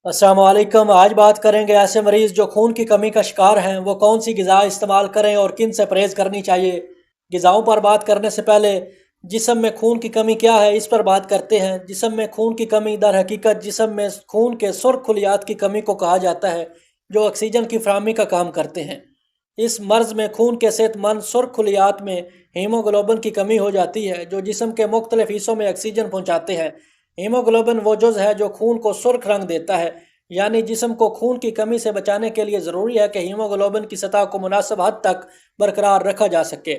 अस्सलाम वालेकुम। आज बात करेंगे ऐसे मरीज़ जो खून की कमी का शिकार हैं, वो कौन सी ग़िज़ा इस्तेमाल करें और किन से परहेज़ करनी चाहिए। ग़िज़ाओं पर बात करने से पहले जिस्म में खून की कमी क्या है, इस पर बात करते हैं। जिस्म में खून की कमी दर हकीकत जिस्म में खून के सुर्ख खलियात की कमी को कहा जाता है, जो ऑक्सीजन की फ़राहमी का काम करते हैं। इस मर्ज़ में खून के सेहतमंद सुर्ख खलियात में हीमोग्लोबिन की कमी हो जाती है, जो जिस्म के मुख्तलिफ़ हिस्सों में ऑक्सीजन पहुँचाते हैं। हीमोग्लोबिन वो जुज़ है जो खून को सुर्ख रंग देता है, यानी जिस्म को खून की कमी से बचाने के लिए ज़रूरी है कि हीमोग्लोबिन की सतह को मुनासिब हद तक बरकरार रखा जा सके।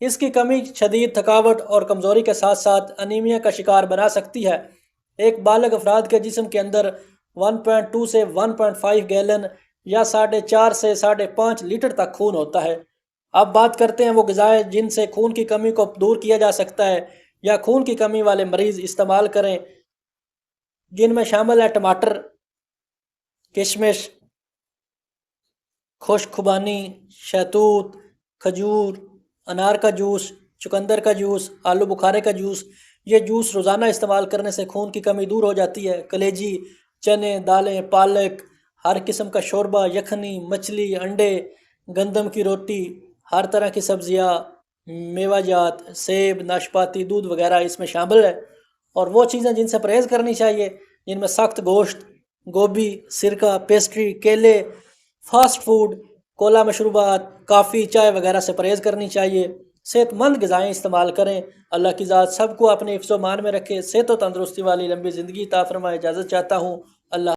इसकी कमी शदीद थकावट और कमज़ोरी के साथ साथ अनीमिया का शिकार बना सकती है। एक बालिग अफराद के जिस्म के अंदर 1.2 से 1.5 गैलन या 4.5 से 5.5 लीटर तक खून होता है। अब बात करते हैं वो ग़िज़ाएँ जिनसे खून की कमी को दूर किया जा सकता है या खून की कमी वाले मरीज़ इस्तेमाल करें, जिनमें शामिल है टमाटर, किशमिश, खुश्क खुबानी, शहतूत, खजूर, अनार का जूस, चुकंदर का जूस, आलू बुखारे का जूस। ये जूस रोज़ाना इस्तेमाल करने से खून की कमी दूर हो जाती है। कलेजी, चने, दालें, पालक, हर किस्म का शोरबा, यखनी, मछली, अंडे, गंदम की रोटी, हर तरह की सब्जियाँ, मेवाजात, सेब, नाशपाती, दूध वगैरह इसमें शामिल है। और वो चीज़ें जिनसे परहेज़ करनी चाहिए, जिनमें सख्त गोश्त, गोभी, सिरका, पेस्ट्री, केले, फास्ट फूड, कोला मशरूबात, कॉफ़ी, चाय वगैरह से परहेज़ करनी चाहिए। सेहतमंद ग़िज़ाएँ इस्तेमाल करें। अल्लाह की ज़ात सबको अपने हिफ्ज़-ओ-मान में रखे, सेहत और तंदुरुस्ती वाली लंबी ज़िंदगी अता फ़रमाए। इजाज़त चाहता हूँ।